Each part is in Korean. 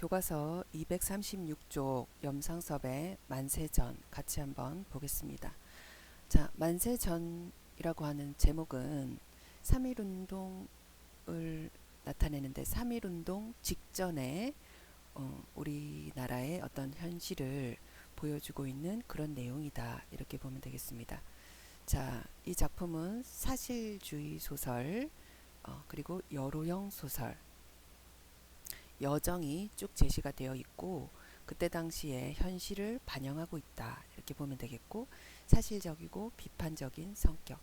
교과서 236쪽 염상섭의 만세전 같이 한번 보겠습니다. 자, 만세전이라고 하는 제목은 3.1운동을 나타내는데 3.1운동 직전에 우리나라의 어떤 현실을 보여주고 있는 그런 내용이다. 이렇게 보면 되겠습니다. 자, 이 작품은 사실주의 소설 그리고 여로형 소설 여정이 쭉 제시가 되어 있고 그때 당시의 현실을 반영하고 있다. 이렇게 보면 되겠고 사실적이고 비판적인 성격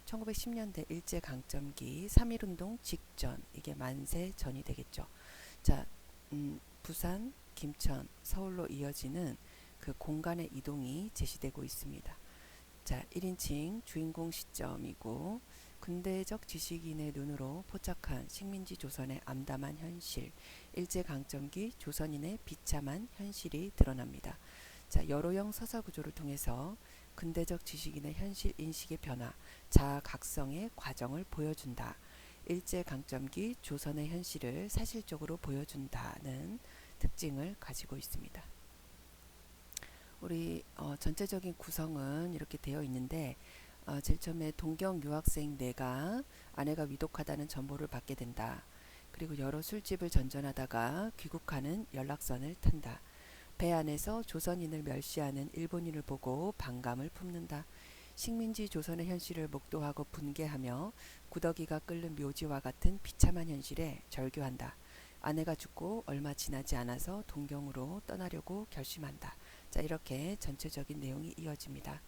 1910년대 일제강점기 3.1운동 직전 이게 만세 전이 되겠죠. 자, 부산, 김천, 서울로 이어지는 그 공간의 이동이 제시되고 있습니다. 자, 1인칭 주인공 시점이고 근대적 지식인의 눈으로 포착한 식민지 조선의 암담한 현실, 일제강점기 조선인의 비참한 현실이 드러납니다. 자, 여로형 서사 구조를 통해서 근대적 지식인의 현실 인식의 변화, 자각성의 과정을 보여준다. 일제강점기 조선의 현실을 사실적으로 보여준다는 특징을 가지고 있습니다. 우리 전체적인 구성은 이렇게 되어 있는데 제일 처음에 동경 유학생 내가 아내가 위독하다는 정보를 받게 된다. 그리고 여러 술집을 전전하다가 귀국하는 연락선을 탄다. 배 안에서 조선인을 멸시하는 일본인을 보고 반감을 품는다. 식민지 조선의 현실을 목도하고 분개하며 구더기가 끓는 묘지와 같은 비참한 현실에 절규한다. 아내가 죽고 얼마 지나지 않아서 동경으로 떠나려고 결심한다. 자, 이렇게 전체적인 내용이 이어집니다.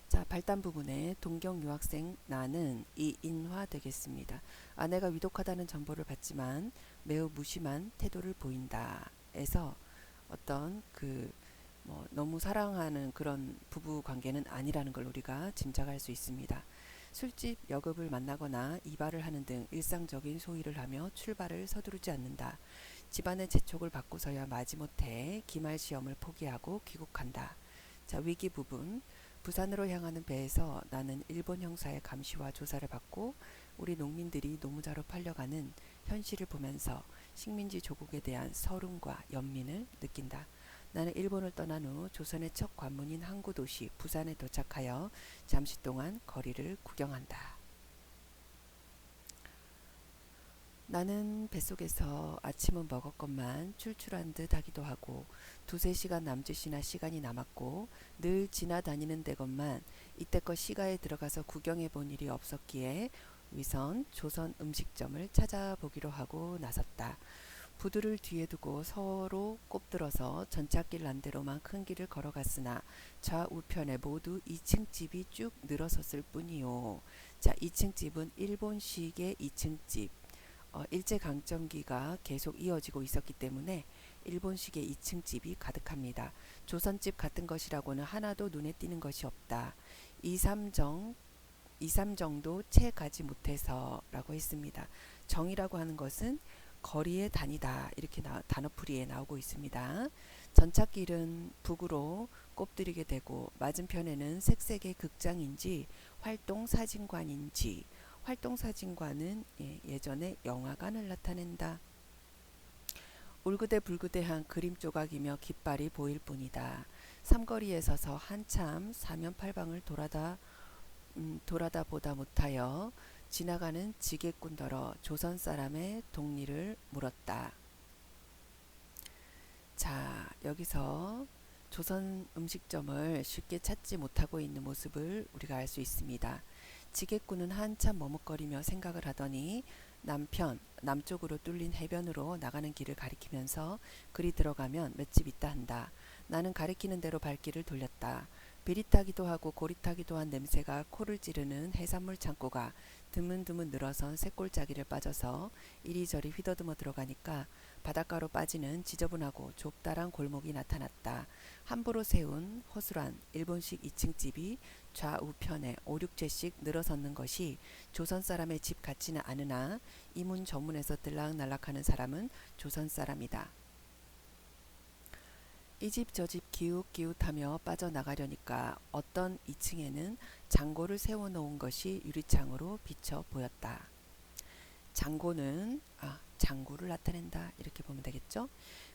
자, 발단 부분에 동경 유학생 나는 이인화 되겠습니다. 아내가 위독하다는 정보를 받지만 매우 무심한 태도를 보인다. 에서 어떤 너무 사랑하는 그런 부부 관계는 아니라는 걸 우리가 짐작할 수 있습니다. 술집 여급을 만나거나 이발을 하는 등 일상적인 소일을 하며 출발을 서두르지 않는다. 집안의 재촉을 받고서야 마지못해 기말 시험을 포기하고 귀국한다. 자, 위기 부분. 부산으로 향하는 배에서 나는 일본 형사의 감시와 조사를 받고 우리 농민들이 노무자로 팔려가는 현실을 보면서 식민지 조국에 대한 서름과 연민을 느낀다. 나는 일본을 떠난 후 조선의 첫 관문인 항구 도시 부산에 도착하여 잠시 동안 거리를 구경한다. 나는 뱃속에서 아침은 먹었건만 출출한 듯 하기도 하고 두세 시간 남짓이나 시간이 남았고 늘 지나다니는 데건만 이때껏 시가에 들어가서 구경해 본 일이 없었기에 위선 조선 음식점을 찾아보기로 하고 나섰다. 부두를 뒤에 두고 서로 꼽들어서 전찻길 난대로만 큰 길을 걸어갔으나 좌우편에 모두 2층 집이 쭉 늘어섰을 뿐이요. 자, 2층 집은 일본식의 2층 집. 일제강점기가 계속 이어지고 있었기 때문에 일본식의 2층 집이 가득합니다. 조선집 같은 것이라고는 하나도 눈에 띄는 것이 없다. 2, 3 정도 채 가지 못해서 라고 했습니다. 정이라고 하는 것은 거리의 단위다. 이렇게 단어풀이에 나오고 있습니다. 전찻길은 북으로 꼽드리게 되고 맞은편에는 색색의 극장인지 활동사진관인지 활동사진관은 예전에 영화관을 나타낸다. 울그대불그대한 그림 조각이며 깃발이 보일 뿐이다. 삼거리에 서서 한참 사면팔방을 돌아다 보다 못하여 지나가는 지게꾼더러 조선 사람의 동리를 물었다. 자, 여기서 조선 음식점을 쉽게 찾지 못하고 있는 모습을 우리가 알 수 있습니다. 지게꾼은 한참 머뭇거리며 생각을 하더니 남쪽으로 뚫린 해변으로 나가는 길을 가리키면서 그리 들어가면 맷집 있다 한다. 나는 가리키는 대로 발길을 돌렸다. 비릿하기도 하고 고릿하기도 한 냄새가 코를 찌르는 해산물 창고가 드문드문 늘어선 쇳골짜기를 빠져서 이리저리 휘더듬어 들어가니까 바닷가로 빠지는 지저분하고 좁다란 골목이 나타났다. 함부로 세운 허술한 일본식 2층 집이 좌우편에 5, 6채씩 늘어섰는 것이 조선 사람의 집 같지는 않으나 이문 저문에서 들락날락하는 사람은 조선 사람이다. 이 집 저 집 기웃기웃하며 빠져나가려니까 어떤 2층에는 장고를 세워놓은 것이 유리창으로 비쳐 보였다. 장고는 장구를 나타낸다 이렇게 보면 되겠죠.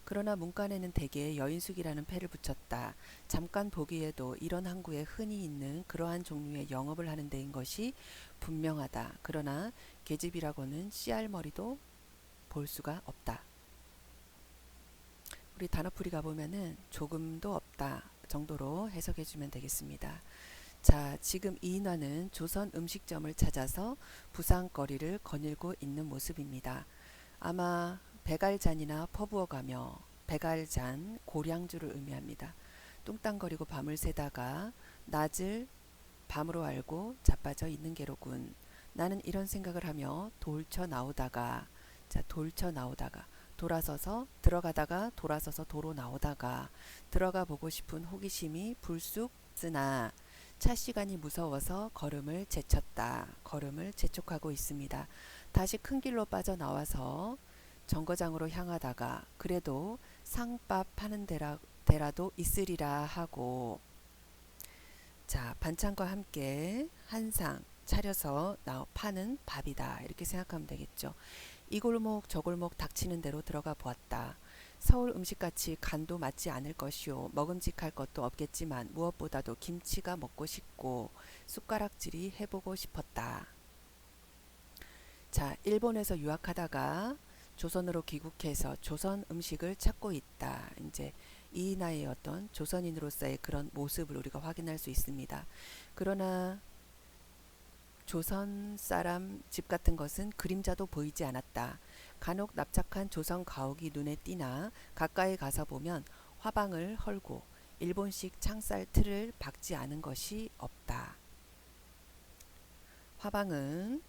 그러나 문간에는 대개 여인숙이라는 패를 붙였다. 잠깐 보기에도 이런 항구에 흔히 있는 그러한 종류의 영업을 하는 데인 것이 분명하다. 그러나 계집이라고는 씨알머리도 볼 수가 없다. 우리 단어풀이 가보면은 조금도 없다 정도로 해석해주면 되겠습니다. 자, 지금 이인화는 조선 음식점을 찾아서 부상거리를 거닐고 있는 모습입니다. 아마 백알잔이나 퍼부어가며, 백알잔 고량주를 의미합니다. 뚱땅거리고 밤을 새다가 낮을 밤으로 알고 자빠져 있는 게로군. 나는 이런 생각을 하며 돌쳐 나오다가, 자, 돌쳐 나오다가 돌아서서 들어가다가 돌아서서 도로 나오다가 들어가 보고 싶은 호기심이 불쑥 쓰나 차 시간이 무서워서 걸음을 제쳤다. 걸음을 재촉하고 있습니다. 다시 큰 길로 빠져나와서 정거장으로 향하다가 그래도 상밥 파는 데라도 있으리라 하고, 자, 반찬과 함께 한 상 차려서 파는 밥이다 이렇게 생각하면 되겠죠. 이 골목 저 골목 닥치는 대로 들어가 보았다. 서울 음식같이 간도 맞지 않을 것이요 먹음직할 것도 없겠지만 무엇보다도 김치가 먹고 싶고 숟가락질이 해보고 싶었다. 자, 일본에서 유학하다가 조선으로 귀국해서 조선 음식을 찾고 있다. 이제 이인화의 어떤 조선인으로서의 그런 모습을 우리가 확인할 수 있습니다. 그러나 조선 사람 집 같은 것은 그림자도 보이지 않았다. 간혹 납작한 조선 가옥이 눈에 띄나 가까이 가서 보면 화방을 헐고 일본식 창살 틀을 박지 않은 것이 없다. 화방은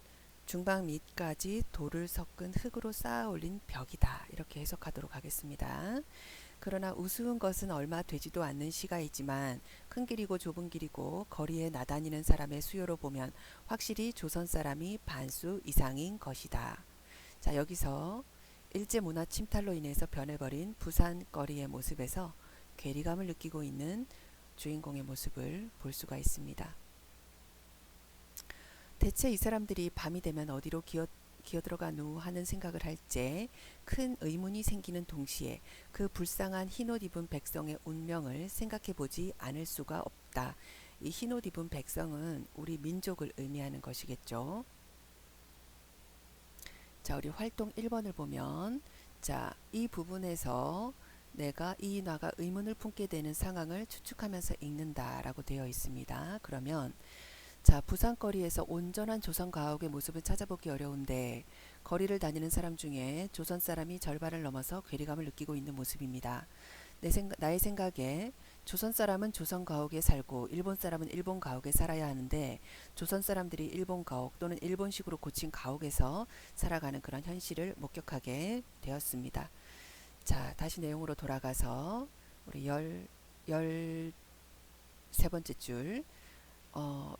중방 밑까지 돌을 섞은 흙으로 쌓아 올린 벽이다. 이렇게 해석하도록 하겠습니다. 그러나 우스운 것은 얼마 되지도 않는 시가이지만 큰 길이고 좁은 길이고 거리에 나다니는 사람의 수요로 보면 확실히 조선 사람이 반수 이상인 것이다. 자, 여기서 일제문화 침탈로 인해서 변해버린 부산 거리의 모습에서 괴리감을 느끼고 있는 주인공의 모습을 볼 수가 있습니다. 대체 이 사람들이 밤이 되면 어디로 기어들어가누 하는 생각을 할지 큰 의문이 생기는 동시에 그 불쌍한 흰옷 입은 백성의 운명을 생각해 보지 않을 수가 없다. 이 흰옷 입은 백성은 우리 민족을 의미하는 것이겠죠. 자, 우리 활동 1번을 보면, 자, 이 부분에서 내가 이인화가 의문을 품게 되는 상황을 추측하면서 읽는다라고 되어 있습니다. 그러면 자, 부산거리에서 온전한 조선 가옥의 모습을 찾아보기 어려운데 거리를 다니는 사람 중에 조선 사람이 절반을 넘어서 괴리감을 느끼고 있는 모습입니다. 나의 생각에 조선 사람은 조선 가옥에 살고 일본 사람은 일본 가옥에 살아야 하는데 조선 사람들이 일본 가옥 또는 일본식으로 고친 가옥에서 살아가는 그런 현실을 목격하게 되었습니다. 자, 다시 내용으로 돌아가서 우리 13번째 줄,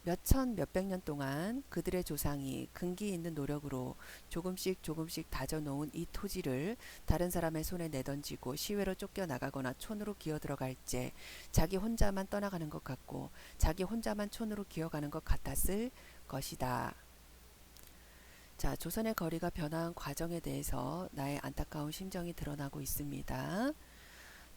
몇천 몇백 년 동안 그들의 조상이 근기 있는 노력으로 조금씩 조금씩 다져놓은 이 토지를 다른 사람의 손에 내던지고 시외로 쫓겨나가거나 촌으로 기어들어갈 때 자기 혼자만 떠나가는 것 같고 자기 혼자만 촌으로 기어가는 것 같았을 것이다. 자, 조선의 거리가 변화한 과정에 대해서 나의 안타까운 심정이 드러나고 있습니다.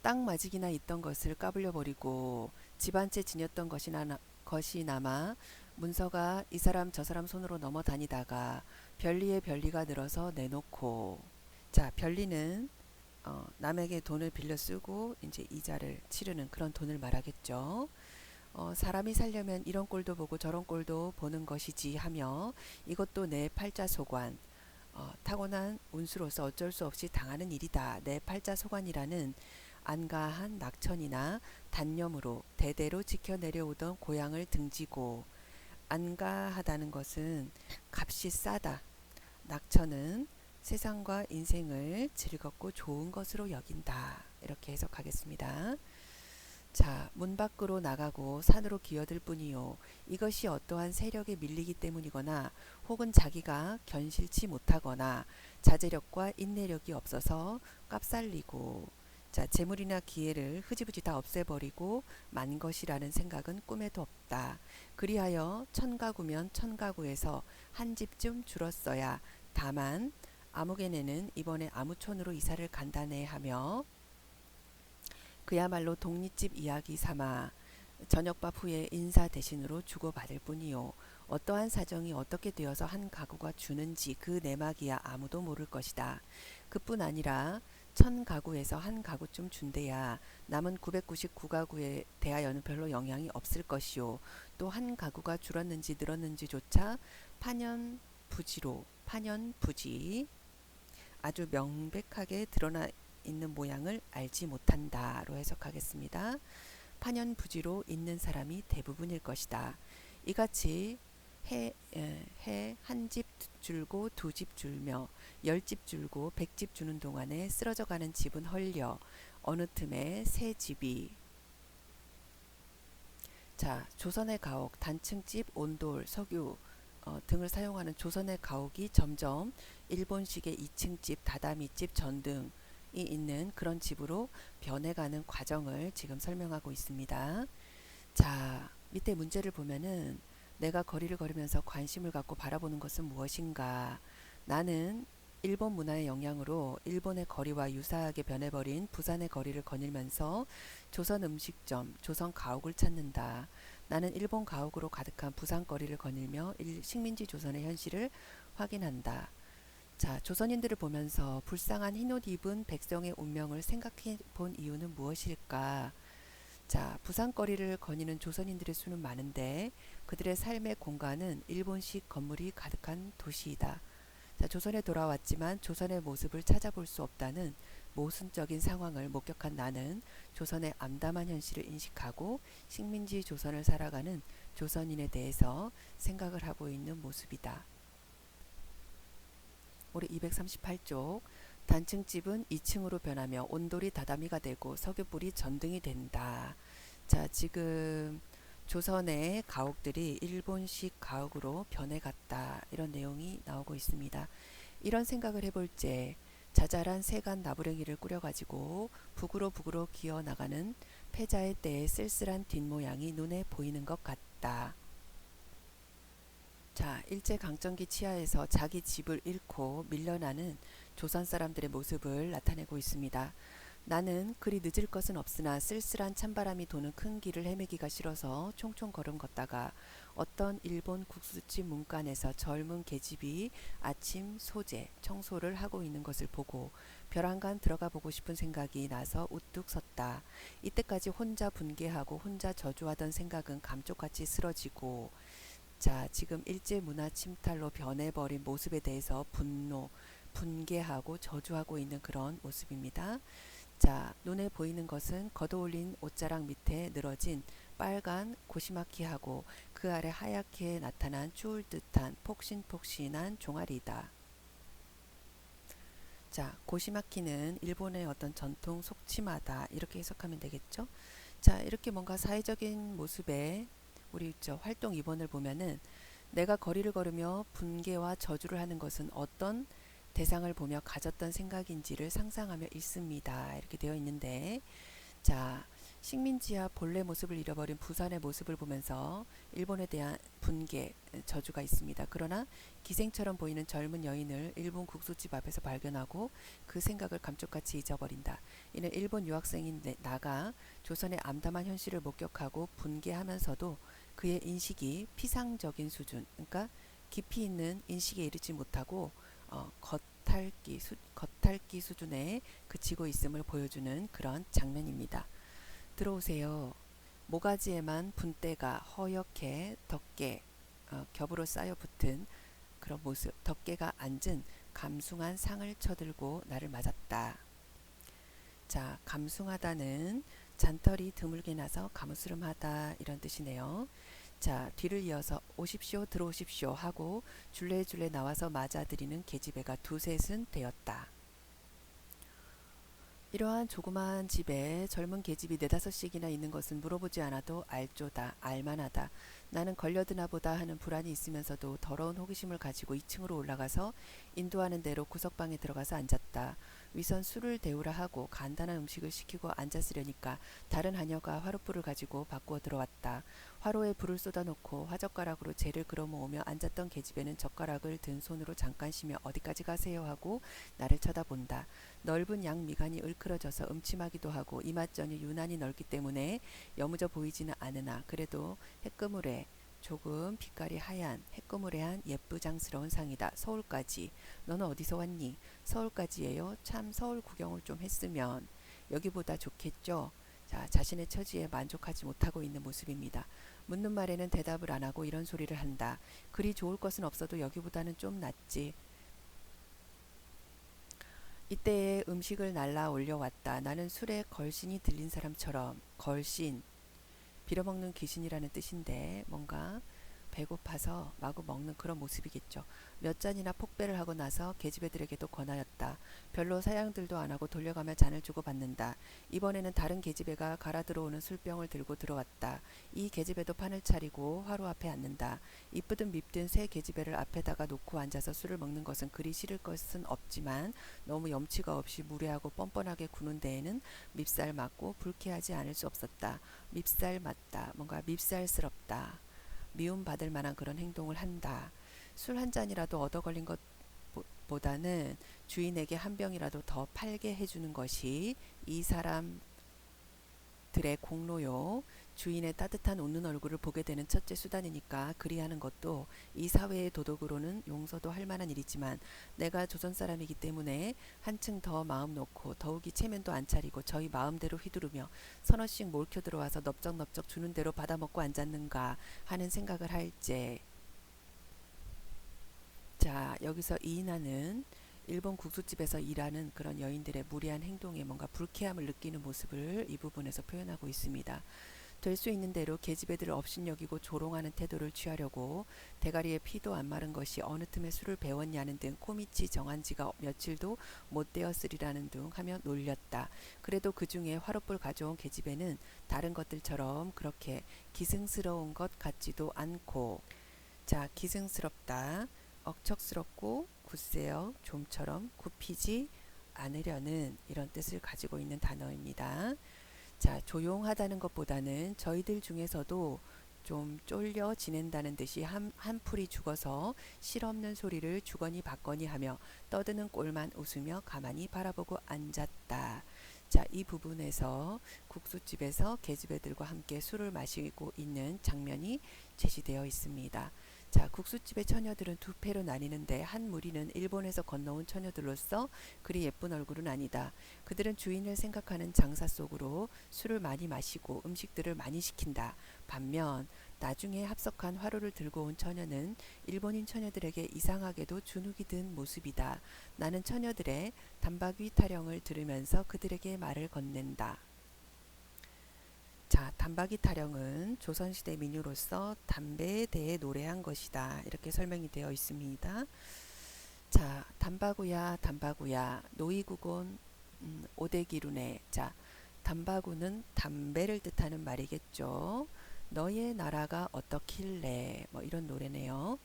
땅 마직이나 있던 것을 까불려 버리고 집 한 채 지녔던 것이 남아 문서가 이 사람 저 사람 손으로 넘어다니다가 별리에 별리가 늘어서 내놓고, 자, 별리는 남에게 돈을 빌려 쓰고 이제 이자를 치르는 그런 돈을 말하겠죠. 사람이 살려면 이런 꼴도 보고 저런 꼴도 보는 것이지 하며 이것도 내 팔자소관, 타고난 운수로서 어쩔 수 없이 당하는 일이다. 내 팔자소관이라는 안가한 낙천이나 단념으로 대대로 지켜내려오던 고향을 등지고, 안가하다는 것은 값이 싸다. 낙천은 세상과 인생을 즐겁고 좋은 것으로 여긴다. 이렇게 해석하겠습니다. 자, 문 밖으로 나가고 산으로 기어들 뿐이요. 이것이 어떠한 세력에 밀리기 때문이거나 혹은 자기가 견실치 못하거나 자제력과 인내력이 없어서 깝살리고, 자, 재물이나 기회를 흐지부지 다 없애버리고 만 것이라는 생각은 꿈에도 없다. 그리하여 천가구면 천가구에서 한 집쯤 줄었어야 다만 아무개네는 이번에 아무촌으로 이사를 간다네 하며 그야말로 독립집 이야기 삼아 저녁밥 후에 인사 대신으로 주고받을 뿐이요. 어떠한 사정이 어떻게 되어서 한 가구가 주는지 그 내막이야 아무도 모를 것이다. 그뿐 아니라 1000가구에서 한 가구쯤 준대야 남은 999가구에 대하여는 별로 영향이 없을 것이요. 또 한 가구가 줄었는지 늘었는지조차 파년부지 아주 명백하게 드러나 있는 모양을 알지 못한다로 해석하겠습니다. 파년부지로 있는 사람이 대부분일 것이다. 이같이 해 한 집 줄고 두 집 줄며 10집 줄고 100집 주는 동안에 쓰러져가는 집은 헐려 어느 틈에 새 집이 자 조선의 가옥, 단층집, 온돌, 석유 등을 사용하는 조선의 가옥이 점점 일본식의 2층집, 다다미집, 전등이 있는 그런 집으로 변해가는 과정을 지금 설명하고 있습니다. 자, 밑에 문제를 보면은 내가 거리를 걸으면서 관심을 갖고 바라보는 것은 무엇인가? 나는 일본 문화의 영향으로 일본의 거리와 유사하게 변해버린 부산의 거리를 거닐면서 조선 음식점, 조선 가옥을 찾는다. 나는 일본 가옥으로 가득한 부산 거리를 거닐며 식민지 조선의 현실을 확인한다. 자, 조선인들을 보면서 불쌍한 흰옷 입은 백성의 운명을 생각해 본 이유는 무엇일까? 자, 부산거리를 거니는 조선인들의 수는 많은데 그들의 삶의 공간은 일본식 건물이 가득한 도시이다. 자, 조선에 돌아왔지만 조선의 모습을 찾아볼 수 없다는 모순적인 상황을 목격한 나는 조선의 암담한 현실을 인식하고 식민지 조선을 살아가는 조선인에 대해서 생각을 하고 있는 모습이다. 우리 238쪽 단층집은 2층으로 변하며 온돌이 다다미가 되고 석유불이 전등이 된다. 자, 지금 조선의 가옥들이 일본식 가옥으로 변해갔다. 이런 내용이 나오고 있습니다. 이런 생각을 해볼 때 자잘한 세간 나부랭이를 꾸려가지고 북으로 기어 나가는 패자의 때의 쓸쓸한 뒷모양이 눈에 보이는 것 같다. 자, 일제강점기 치하에서 자기 집을 잃고 밀려나는 조선 사람들의 모습을 나타내고 있습니다. 나는 그리 늦을 것은 없으나 쓸쓸한 찬바람이 도는 큰 길을 헤매기가 싫어서 총총 걸음 걷다가 어떤 일본 국수집 문간에서 젊은 계집이 아침 소재, 청소를 하고 있는 것을 보고 벼랑간 들어가 보고 싶은 생각이 나서 우뚝 섰다. 이때까지 혼자 분개하고 혼자 저주하던 생각은 감쪽같이 쓰러지고 자, 지금 일제 문화 침탈로 변해버린 모습에 대해서 분개하고 저주하고 있는 그런 모습입니다. 자, 눈에 보이는 것은 걷어올린 옷자락 밑에 늘어진 빨간 고시마키하고 그 아래 하얗게 나타난 추울 듯한 폭신폭신한 종아리다. 자, 고시마키는 일본의 어떤 전통 속치마다 이렇게 해석하면 되겠죠. 자, 이렇게 뭔가 사회적인 모습의 우리 저 활동 2번을 보면은 내가 거리를 걸으며 분개와 저주를 하는 것은 어떤 대상을 보며 가졌던 생각인지를 상상하며 읽습니다. 이렇게 되어 있는데 자, 식민지와 본래 모습을 잃어버린 부산의 모습을 보면서 일본에 대한 분개, 저주가 있습니다. 그러나 기생처럼 보이는 젊은 여인을 일본 국수집 앞에서 발견하고 그 생각을 감쪽같이 잊어버린다. 이는 일본 유학생인 나가 조선의 암담한 현실을 목격하고 분개하면서도 그의 인식이 피상적인 수준, 그러니까 깊이 있는 인식에 이르지 못하고 겉핥기 수준에 그치고 있음을 보여주는 그런 장면입니다. 들어오세요. 모가지에만 분때가 허옇게 덮개 겹으로 쌓여 붙은 그런 모습. 덮개가 앉은 감숭한 상을 쳐들고 나를 맞았다. 자, 감숭하다는 잔털이 드물게 나서 가무스름하다 이런 뜻이네요. 자, 뒤를 이어서 오십시오 들어오십시오 하고 줄레줄레 나와서 맞아들이는 계집애가 두셋은 되었다. 이러한 조그마한 집에 젊은 계집이 4~5씩이나 있는 것은 물어보지 않아도 알조다, 알만하다. 나는 걸려드나 보다 하는 불안이 있으면서도 더러운 호기심을 가지고 2층으로 올라가서 인도하는 대로 구석방에 들어가서 앉았다. 위선 술을 데우라 하고 간단한 음식을 시키고 앉았으려니까 다른 하녀가 화롯불을 가지고 바꾸어 들어왔다. 화로에 불을 쏟아놓고 화젓가락으로 재를 끌어모으며 앉았던 계집애는 젓가락을 든 손으로 잠깐 쉬며 어디까지 가세요 하고 나를 쳐다본다. 넓은 양 미간이 을크러져서 음침하기도 하고 이맛전이 유난히 넓기 때문에 여무져 보이지는 않으나 그래도 해끄물에 조금 빛깔이 하얀 해끄무레한 예쁘장스러운 상이다. 서울까지. 너는 어디서 왔니? 서울까지예요. 참 서울 구경을 좀 했으면 여기보다 좋겠죠. 자, 자신의 처지에 만족하지 못하고 있는 모습입니다. 묻는 말에는 대답을 안 하고 이런 소리를 한다. 그리 좋을 것은 없어도 여기보다는 좀 낫지. 이때에 음식을 날라 올려왔다. 나는 술에 걸신이 들린 사람처럼 걸신 빌어먹는 귀신이라는 뜻인데 뭔가 배고파서 마구 먹는 그런 모습이겠죠. 몇 잔이나 폭배를 하고 나서 계집애들에게도 권하였다. 별로 사양들도 안 하고 돌려가며 잔을 주고 받는다. 이번에는 다른 계집애가 갈아 들어오는 술병을 들고 들어왔다. 이 계집애도 판을 차리고 화로 앞에 앉는다. 이쁘든 밉든 새 계집애를 앞에다가 놓고 앉아서 술을 먹는 것은 그리 싫을 것은 없지만 너무 염치가 없이 무례하고 뻔뻔하게 구는 데에는 밉살 맞고 불쾌하지 않을 수 없었다. 밉살 맞다. 뭔가 밉살스럽다. 미움받을 만한 그런 행동을 한다. 술 한 잔이라도 얻어 걸린 것보다는 주인에게 한 병이라도 더 팔게 해주는 것이 이 사람들의 공로요. 주인의 따뜻한 웃는 얼굴을 보게 되는 첫째 수단이니까 그리하는 것도 이 사회의 도덕으로는 용서도 할 만한 일이지만 내가 조선 사람이기 때문에 한층 더 마음 놓고 더욱이 체면도 안 차리고 저희 마음대로 휘두르며 서너씩 몰켜 들어와서 넙적넙적 주는 대로 받아먹고 앉았는가 하는 생각을 할제. 자, 여기서 이인하는 일본 국수집에서 일하는 그런 여인들의 무리한 행동에 뭔가 불쾌함을 느끼는 모습을 이 부분에서 표현하고 있습니다. 될 수 있는 대로 계집애들을 업신여기고 조롱하는 태도를 취하려고 대가리에 피도 안 마른 것이 어느 틈에 술을 배웠냐는 등 코미치 정한 지가 며칠도 못 되었으리라는 둥 하며 놀렸다. 그래도 그 중에 화롯불 가져온 계집애는 다른 것들처럼 그렇게 기승스러운 것 같지도 않고 자, 기승스럽다. 억척스럽고 굳세어 좀처럼 굽히지 않으려는 이런 뜻을 가지고 있는 단어입니다. 자, 조용하다는 것보다는 저희들 중에서도 좀 쫄려 지낸다는 듯이 한풀이 죽어서 실없는 소리를 주거니 받거니 하며 떠드는 꼴만 웃으며 가만히 바라보고 앉았다. 자, 이 부분에서 국수집에서 계집애들과 함께 술을 마시고 있는 장면이 제시되어 있습니다. 자, 국수집의 처녀들은 두 패로 나뉘는데 한 무리는 일본에서 건너온 처녀들로서 그리 예쁜 얼굴은 아니다. 그들은 주인을 생각하는 장사 속으로 술을 많이 마시고 음식들을 많이 시킨다. 반면 나중에 합석한 화로를 들고 온 처녀는 일본인 처녀들에게 이상하게도 주눅이 든 모습이다. 나는 처녀들의 단박위 타령을 들으면서 그들에게 말을 건넨다. 자, 단박이 타령은 조선시대 민요로서 담배에 대해 노래한 것이다. 이렇게 설명이 되어 있습니다. 자, 단바구야 단바구야 노이구곤 오대기루네. 자, 단바구는 담배를 뜻하는 말이겠죠. 너의 나라가 어떻길래 뭐 이런 노래네요.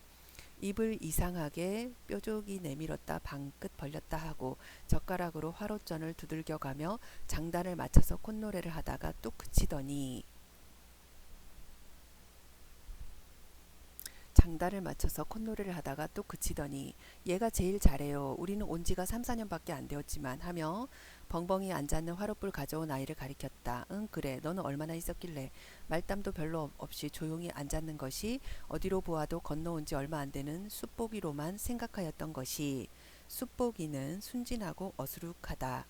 입을 이상하게 뾰족이 내밀었다 방긋 벌렸다 하고 젓가락으로 화롯전을 두들겨가며 장단을 맞춰서 콧노래를 하다가 뚝 그치더니 장단을 맞춰서 콧노래를 하다가 또 그치더니 얘가 제일 잘해요. 우리는 온 지가 3, 4년밖에 안 되었지만 하며 벙벙이 앉아있는 화롯불 가져온 아이를 가리켰다. 응 그래 너는 얼마나 있었길래 말담도 별로 없이 조용히 앉았는 것이 어디로 보아도 건너온 지 얼마 안 되는 숫보기로만 생각하였던 것이 숫보기는 순진하고 어수룩하다.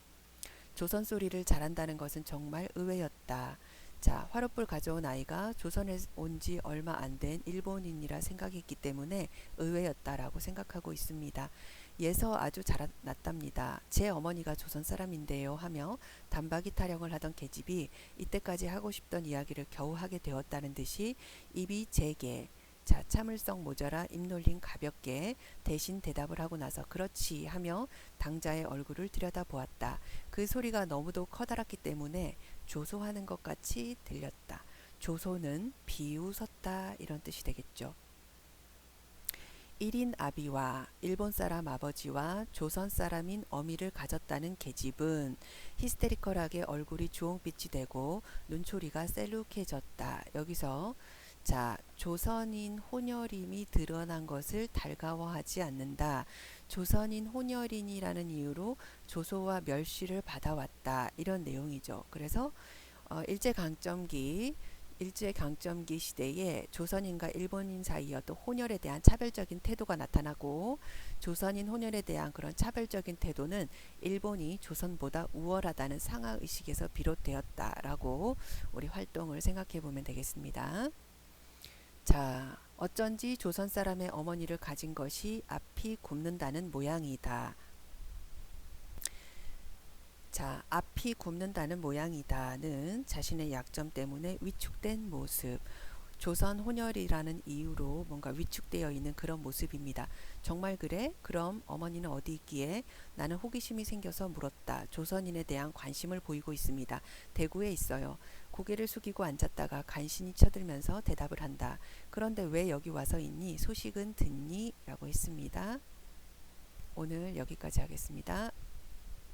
조선 소리를 잘한다는 것은 정말 의외였다. 자, 화롯불 가져온 아이가 조선에 온 지 얼마 안 된 일본인이라 생각했기 때문에 의외였다라고 생각하고 있습니다. 예서 아주 잘났답니다. 제 어머니가 조선 사람인데요 하며 단박이 타령을 하던 계집이 이때까지 하고 싶던 이야기를 겨우 하게 되었다는 듯이 입이 제게 자, 참을성 모자라 입놀림 가볍게 대신 대답을 하고 나서 그렇지 하며 당자의 얼굴을 들여다보았다. 그 소리가 너무도 커다랗기 때문에 조소하는 것 같이 들렸다. 조소는 비웃었다 이런 뜻이 되겠죠. 1인 아비와 일본 사람 아버지와 조선 사람인 어미를 가졌다는 계집은 히스테리컬하게 얼굴이 주홍빛이 되고 눈초리가 셀룩해졌다. 여기서 자, 조선인 혼혈임이 드러난 것을 달가워하지 않는다. 조선인 혼혈인이라는 이유로 조소와 멸시를 받아왔다. 이런 내용이죠. 그래서 일제강점기 시대에 조선인과 일본인 사이의 어떤 혼혈에 대한 차별적인 태도가 나타나고 조선인 혼혈에 대한 그런 차별적인 태도는 일본이 조선보다 우월하다는 상하의식에서 비롯되었다라고 우리 활동을 생각해 보면 되겠습니다. 자, 어쩐지 조선 사람의 어머니를 가진 것이 앞이 굽는다는 모양이다. 자, 앞이 굽는다는 모양이다는 자신의 약점 때문에 위축된 모습, 조선 혼혈이라는 이유로 뭔가 위축되어 있는 그런 모습입니다. 정말 그래? 그럼 어머니는 어디 있기에? 나는 호기심이 생겨서 물었다. 조선인에 대한 관심을 보이고 있습니다. 대구에 있어요. 고개를 숙이고 앉았다가 간신히 쳐들면서 대답을 한다. 그런데 왜 여기 와서 있니? 소식은 듣니? 라고 했습니다. 오늘 여기까지 하겠습니다.